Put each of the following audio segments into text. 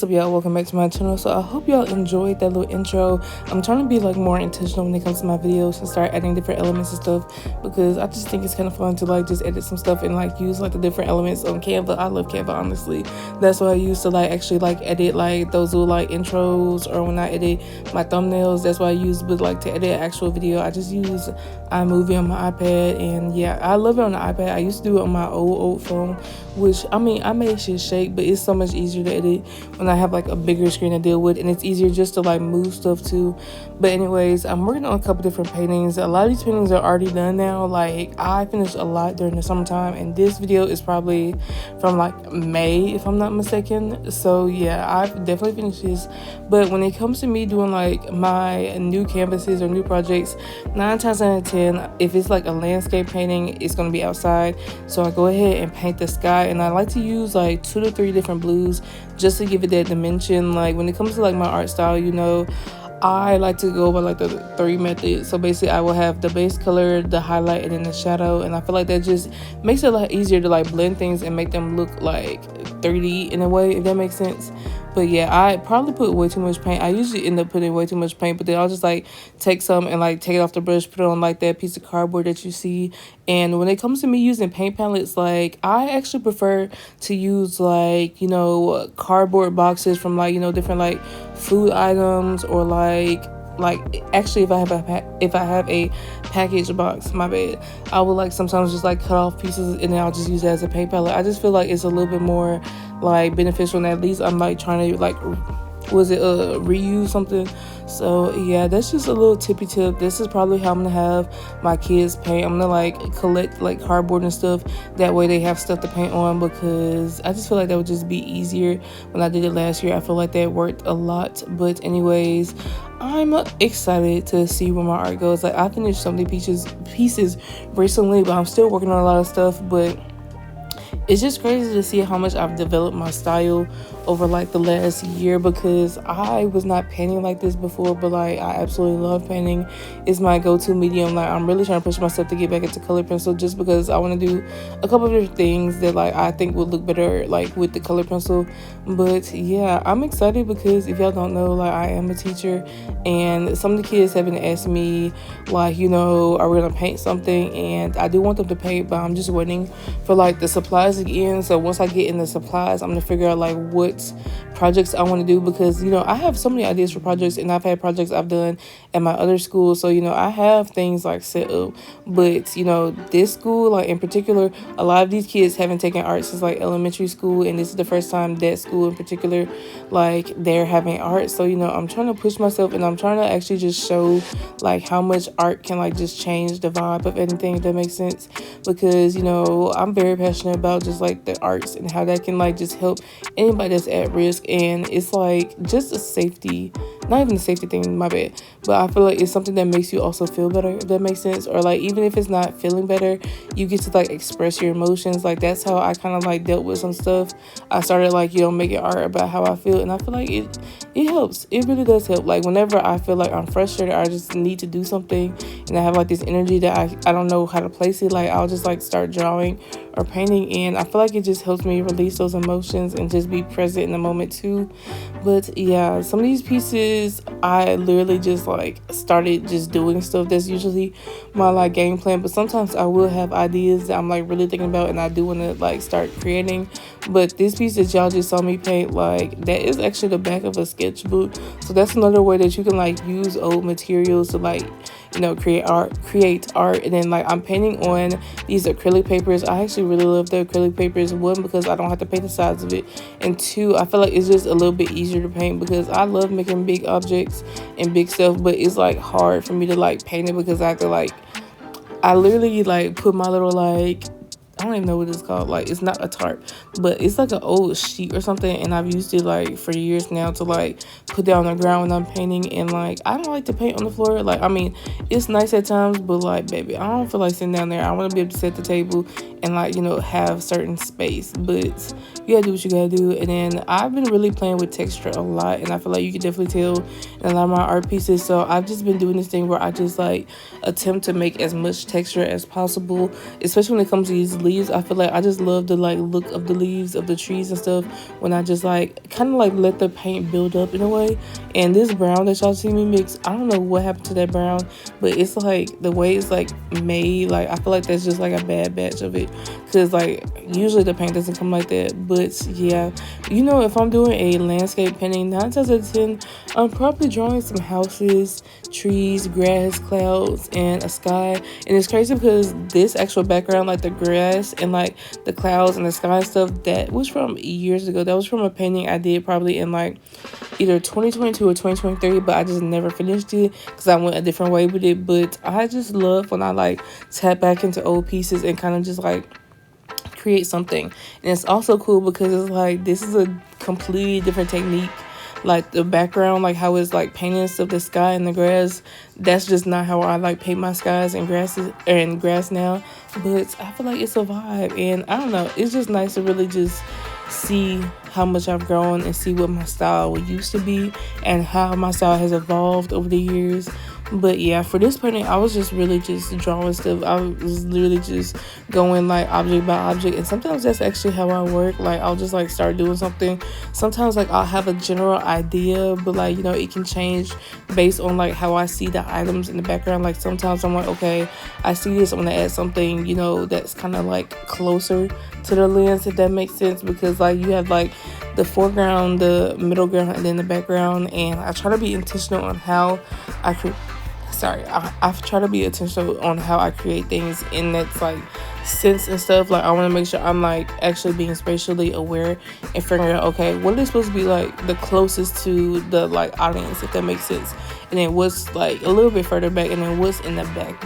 What's up, y'all? Welcome back to my channel. So I hope y'all enjoyed that little intro. I'm trying to be like more intentional when it comes to my videos and start adding different elements and stuff, because I just think it's kind of fun to like just edit some stuff and like use like the different elements on Canva. I love Canva, honestly. That's what I use to like actually like edit like those little like intros, or when I edit my thumbnails, that's what I use. But like to edit an actual video, I just use iMovie on my iPad. And yeah, I love it on the iPad. I used to do it on my old phone, which I mean, I made shit shake, but it's so much easier to edit when I have like a bigger screen to deal with, and it's easier just to like move stuff too. But anyways, I'm working on a couple different paintings. A lot of these paintings are already done now. Like, I finished a lot during the summertime, and this video is probably from like May, if I'm not mistaken. So yeah, I've definitely finished this. But when it comes to me doing like my new canvases or new projects, 9 times out of 10, if it's like a landscape painting, it's going to be outside. So I go ahead and paint the sky, and I like to use like 2 to 3 different blues just to give it that dimension. Like when it comes to like my art style, you know, I like to go by like the 3 method. So basically I will have the base color, the highlight, and then the shadow, and I feel like that just makes it a lot easier to like blend things and make them look like 3D in a way, if that makes sense. But yeah, I probably put way too much paint. I usually end up putting way too much paint, but then I'll just like take some and like take it off the brush, put it on like that piece of cardboard that you see. And when it comes to me using paint palettes, like I actually prefer to use like, you know, cardboard boxes from like, you know, different like food items, or like actually if I have a package box, my bad, I will like sometimes just like cut off pieces and then I'll just use it as a paint palette. I just feel like it's a little bit more like beneficial, and at least I'm like trying to like reuse something. So yeah, that's just a little tippy tip. This is probably how I'm gonna have my kids paint. I'm gonna like collect like cardboard and stuff, that way they have stuff to paint on, because I just feel like that would just be easier. When I did it last year, I feel like that worked a lot. But anyways, I'm excited to see where my art goes. Like, I finished so many pieces recently, but I'm still working on a lot of stuff. But it's just crazy to see how much I've developed my style over like the last year, because I was not painting like this before, but like I absolutely love painting. It's my go-to medium. Like, I'm really trying to push myself to get back into color pencil, just because I want to do a couple of different things that like I think would look better like with the color pencil. But yeah, I'm excited because if y'all don't know, like I am a teacher, and some of the kids have been asking me like, you know, are we gonna paint something? And I do want them to paint, but I'm just waiting for like the supplies again. So once I get in the supplies, I'm gonna figure out like what projects I want to do, because you know I have so many ideas for projects, and I've had projects I've done at my other school, so you know I have things like set up. But you know, this school like in particular, a lot of these kids haven't taken art since like elementary school, and this is the first time that school in particular like they're having art. So you know, I'm trying to push myself, and I'm trying to actually just show like how much art can like just change the vibe of anything, if that makes sense. Because you know, I'm very passionate about just like the arts and how that can like just help anybody that's at risk. And it's like just a safety, not even a safety thing, my bad, but I feel like it's something that makes you also feel better, if that makes sense. Or like even if it's not feeling better, you get to like express your emotions. Like, that's how I kind of like dealt with some stuff. I started like, you know, making art about how I feel, and I feel like it helps. It really does help. Like whenever I feel like I'm frustrated, I just need to do something, and I have like this energy that I don't know how to place it, like I'll just like start drawing or painting, and I feel like it just helps me release those emotions and just be present in the moment too. But yeah, some of these pieces I literally just like started just doing stuff. That's usually my like game plan, but sometimes I will have ideas that I'm like really thinking about, and I do want to like start creating. But this piece that y'all just saw me paint, like that is actually the back of a sketchbook. So that's another way that you can like use old materials to like, you know, create art. And then like I'm painting on these acrylic papers. I actually really love the acrylic papers. One, because I don't have to paint the sides of it, and two, I feel like it's just a little bit easier to paint, because I love making big objects and big stuff, but it's like hard for me to like paint it, because I have to like, I literally like put my little like, I don't even know what it's called. Like, it's not a tarp, but it's like an old sheet or something, and I've used it like for years now to like put down on the ground when I'm painting. And like, I don't like to paint on the floor. Like, I mean, it's nice at times, but like, baby, I don't feel like sitting down there. I want to be able to set the table and like, you know, have certain space. But you gotta do what you gotta do. And then I've been really playing with texture a lot, and I feel like you can definitely tell in a lot of my art pieces. So I've just been doing this thing where I just like attempt to make as much texture as possible, especially when it comes to these leaves leaves, I feel like I just love the like look of the leaves of the trees and stuff when I just like kind of like let the paint build up in a way. And this brown that y'all see me mix, I don't know what happened to that brown, but it's like the way it's like made, like I feel like that's just like a bad batch of it, because like usually the paint doesn't come like that. But yeah, you know, if I'm doing a landscape painting, 9 times out of 10 I'm probably drawing some houses, trees, grass, clouds, and a sky. And it's crazy because this actual background, like the grass and like the clouds and the sky and stuff, that was from years ago. That was from a painting I did probably in like either 2022 or 2023, but I just never finished it because I went a different way with it. But I just love when I like tap back into old pieces and kind of just like create something. And it's also cool because it's like this is a completely different technique. Like the background, like how it's like painting stuff, the sky and the grass, that's just not how I like paint my skies and grasses and grass now. But I feel like it's a vibe, and I don't know, it's just nice to really just see how much I've grown and see what my style used to be and how my style has evolved over the years. But yeah, for this painting, I was just really just drawing stuff. I was literally just going like object by object, and sometimes that's actually how I work. Like I'll just like start doing something. Sometimes like I'll have a general idea, but like, you know, it can change based on like how I see the items in the background. Like sometimes I'm like, okay, I see this, I'm gonna add something, you know, that's kind of like closer to the lens, if that makes sense, because like you have like the foreground, the middle ground, and then the background. And I try to be intentional on how I could I've tried to be intentional on how I create things in that like sense and stuff. Like I want to make sure I'm like actually being spatially aware and figuring out, okay, what is supposed to be like the closest to the like audience, if that makes sense, and then what's like a little bit further back, and then what's in the back.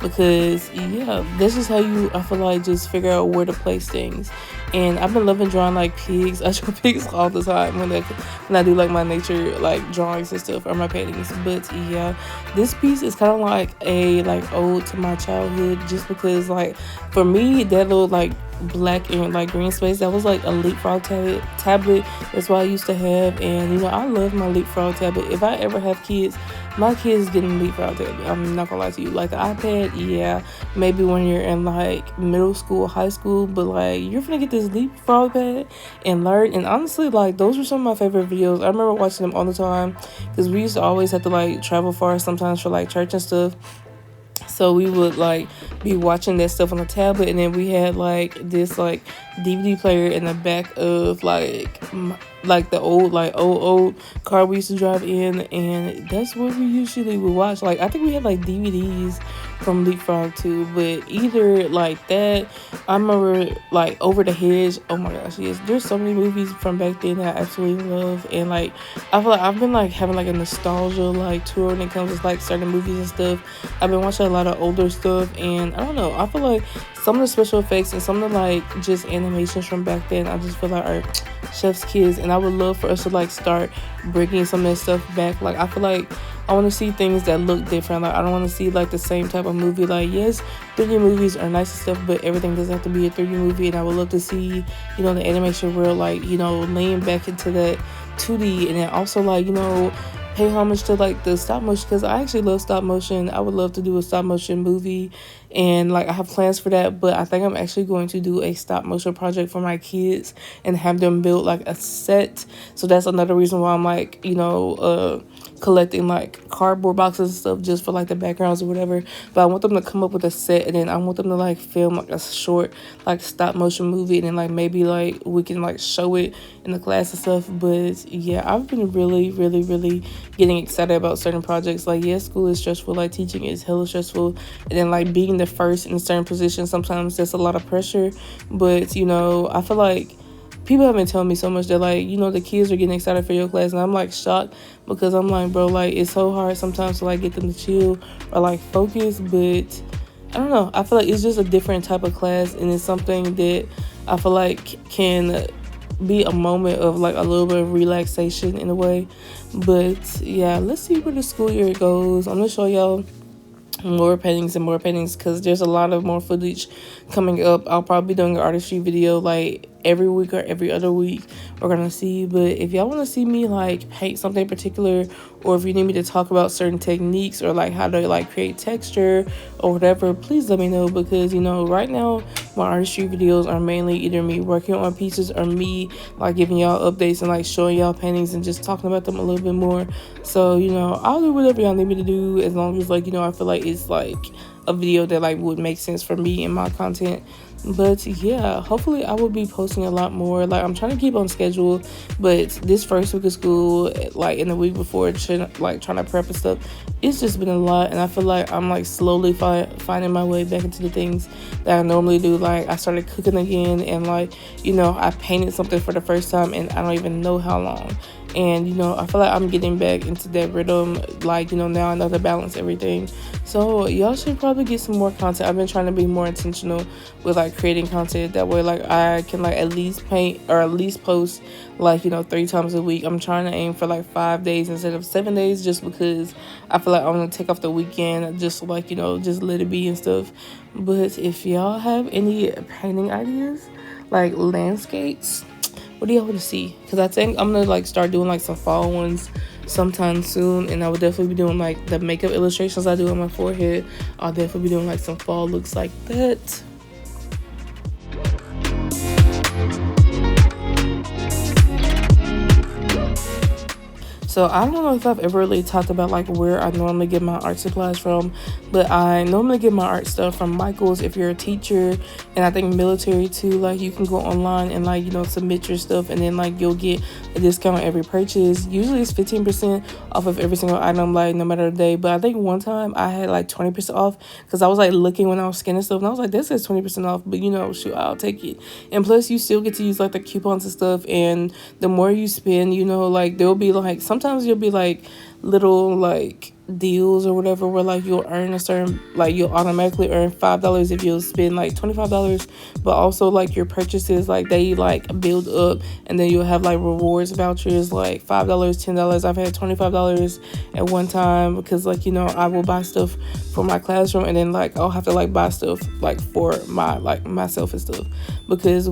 Because yeah, this is how you, I feel like, just figure out where to place things. And I've been loving drawing like pigs. I draw pigs all the time when I do like my nature like drawings and stuff, or my paintings. But yeah, this piece is kind of like a like ode to my childhood, just because like for me that little like black and like green space, that was like a leapfrog tablet. That's what I used to have. And you know, I love my leapfrog tablet. If I ever have kids, my kids getting leapfrog tablet. I'm not gonna lie to you. Like the iPad, yeah, maybe when you're in like middle school, high school, but like you're gonna get this leapfrog pad and learn. And honestly, like those were some of my favorite videos. I remember watching them all the time because we used to always have to like travel far sometimes for like church and stuff. So we would like be watching that stuff on the tablet, and then we had like this like DVD player in the back of like the old car we used to drive in, and that's what we usually would watch. Like I think we had like DVDs from Leapfrog too, but either like that, I remember like Over the Hedge. Oh my gosh, yes, there's so many movies from back then that I absolutely love. And like I feel like I've been like having like a nostalgia like tour when it comes to like certain movies and stuff. I've been watching a lot of older stuff, and I don't know, I feel like some of the special effects and some of the like just animations from back then, I just feel like are chef's kiss. And I would love for us to like start bringing some of that stuff back. Like I feel like I want to see things that look different. Like I don't want to see like the same type of movie. Like yes, 3D movies are nice and stuff, but everything doesn't have to be a 3D movie. And I would love to see, you know, the animation world, like, you know, lean back into that 2D, and then also like, you know, pay homage to like the stop motion, because I actually love stop motion. I would love to do a stop motion movie, and like I have plans for that. But I think I'm actually going to do a stop motion project for my kids and have them build like a set. So that's another reason why I'm like, you know, collecting like cardboard boxes and stuff just for like the backgrounds or whatever. But I want them to come up with a set, and then I want them to like film like a short like stop motion movie, and then like maybe like we can like show it in the class and stuff. But yeah, I've been really getting excited about certain projects. Like yes, school is stressful, like teaching is hella stressful, and then like being the first in a certain position, sometimes that's a lot of pressure. But you know, I feel like people have been telling me so much that like, you know, the kids are getting excited for your class, and I'm like shocked, because I'm like, bro, like it's so hard sometimes to like get them to chill or like focus. But I don't know, I feel like it's just a different type of class, and it's something that I feel like can be a moment of like a little bit of relaxation in a way. But yeah, let's see where the school year goes. I'm gonna show y'all more paintings and more paintings, because there's a lot of more footage coming up. I'll probably be doing an artistry video like every week or every other week. We're gonna see. But if y'all want to see me like paint something in particular, or if you need me to talk about certain techniques or like how to like create texture or whatever, please let me know, because right now my artistry videos are mainly either me working on pieces or me like giving y'all updates and like showing y'all paintings and just talking about them a little bit more. So I'll do whatever y'all need me to do, as long as like I feel like it's like a video that like would make sense for me and my content. But yeah, hopefully I will be posting a lot more. Like, I'm trying to keep on schedule, but this first week of school, like in the week before, trying to prep and stuff, it's just been a lot. And I feel like I'm like slowly finding my way back into the things that I normally do. Like, I started cooking again, and like I painted something for the first time and I don't even know how long. And I feel like I'm getting back into that rhythm, like now I know to balance everything. So y'all should probably get some more content. I've been trying to be more intentional with like creating content, that way like I can like at least paint or at least post like 3 times a week. I'm trying to aim for like 5 days instead of 7 days, just because I feel like I'm gonna take off the weekend, just like just let it be and stuff. But if y'all have any painting ideas, like landscapes, what do y'all want to see? Because I think I'm gonna like start doing like some fall ones sometime soon, and I would definitely be doing like the makeup illustrations I do on my forehead. I'll definitely be doing like some fall looks like that. So I don't know if I've ever really talked about like where I normally get my art supplies from, but I normally get my art stuff from Michael's if you're a teacher, and I think military too. Like, you can go online and like submit your stuff, and then like you'll get a discount on every purchase. Usually it's 15% off of every single item, like no matter the day. But I think one time I had like 20% off, because I was like looking when I was scanning stuff, and I was like, this is 20% off, but shoot, I'll take it. And plus you still get to use like the coupons and stuff, and the more you spend, like there'll be like sometimes you'll be like little like deals or whatever, where like you'll earn a certain, like you'll automatically earn $5 if you'll spend like $25, but also like your purchases, like they like build up, and then you'll have like rewards vouchers like $5, $10. I've had $25 at one time, because like I will buy stuff for my classroom, and then like I'll have to like buy stuff like for my like myself and stuff, because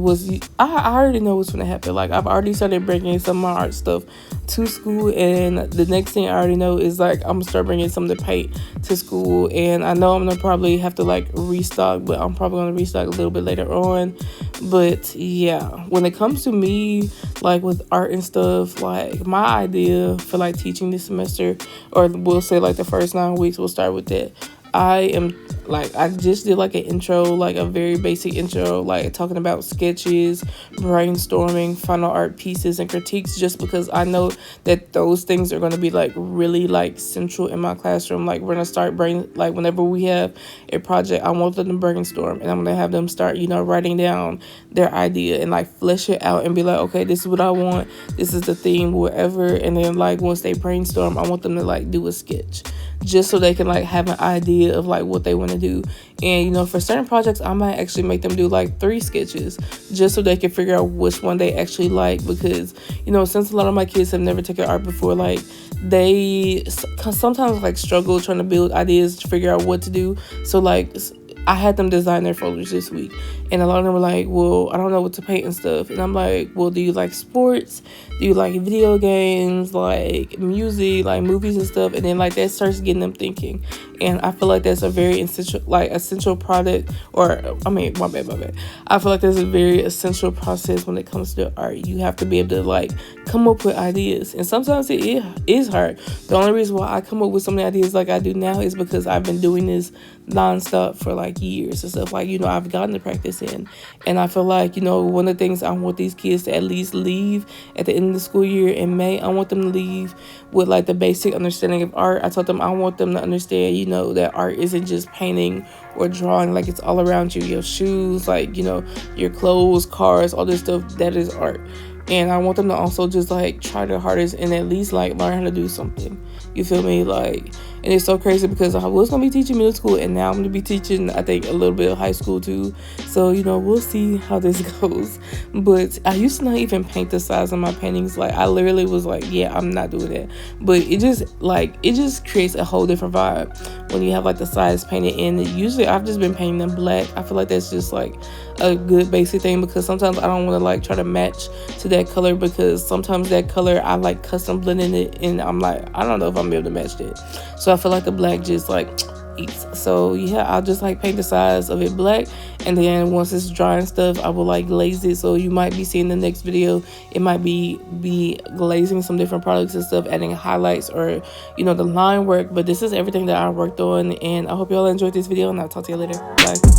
I already know what's gonna happen. Like, I've already started bringing some of my art stuff to school, and the next thing I already know is like I'm gonna start bringing some to paint to school. And I know I'm gonna probably have to like restock, but I'm probably gonna restock a little bit later on. But yeah, when it comes to me like with art and stuff, like my idea for like teaching this semester, or we'll say like the first 9 weeks, we'll start with that. I just did like an intro, like a very basic intro, like talking about sketches, brainstorming, final art pieces, and critiques, just because I know that those things are going to be like really like central in my classroom. Like, we're going to start like whenever we have a project, I want them to brainstorm, and I'm going to have them start, writing down their idea and like flesh it out and be like, okay, this is what I want, this is the theme, whatever. And then like once they brainstorm, I want them to like do a sketch, just so they can like have an idea of like what they want to do. And for certain projects, I might actually make them do like 3 sketches, just so they can figure out which one they actually like. Because since a lot of my kids have never taken art before, like they sometimes like struggle trying to build ideas to figure out what to do. So like I had them design their folders this week, and a lot of them were like, well, I don't know what to paint and stuff. And I'm like, well, do you like sports? Do you like video games, like music, like movies and stuff? And then like that starts getting them thinking. And I feel like that's a very essential product, or I mean, my bad. I feel like that's a very essential process when it comes to art. You have to be able to like come up with ideas, and sometimes it is hard. The only reason why I come up with so many ideas like I do now is because I've been doing this nonstop for like years and stuff. Like I've gotten the practice in, and I feel like one of the things I want these kids to at least leave at the end of the school year in May, I want them to leave with like the basic understanding of art. I told them I want them to understand that art isn't just painting or drawing, like it's all around you, your shoes, like your clothes, cars, all this stuff, that is art. And I want them to also just like try their hardest and at least like learn how to do something. You feel me? Like, and it's so crazy because I was going to be teaching middle school, and now I'm going to be teaching, I think, a little bit of high school too. So, we'll see how this goes. But I used to not even paint the size of my paintings. Like, I literally was like, yeah, I'm not doing that. But it just creates a whole different vibe. when you have like the sides painted in. Usually I've just been painting them black. I feel like that's just like a good basic thing, because sometimes I don't want to like try to match to that color, because sometimes that color I like custom blending it and I'm like, I don't know if I'm able to match it. So I feel like the black just like eats. So yeah, I'll just like paint the sides of it black, and then once it's dry and stuff, I will like glaze it. So you might be seeing the next video, it might be glazing some different products and stuff, adding highlights or, you know, the line work. But this is everything that I worked on, and I hope y'all enjoyed this video, and I'll talk to you later. Bye.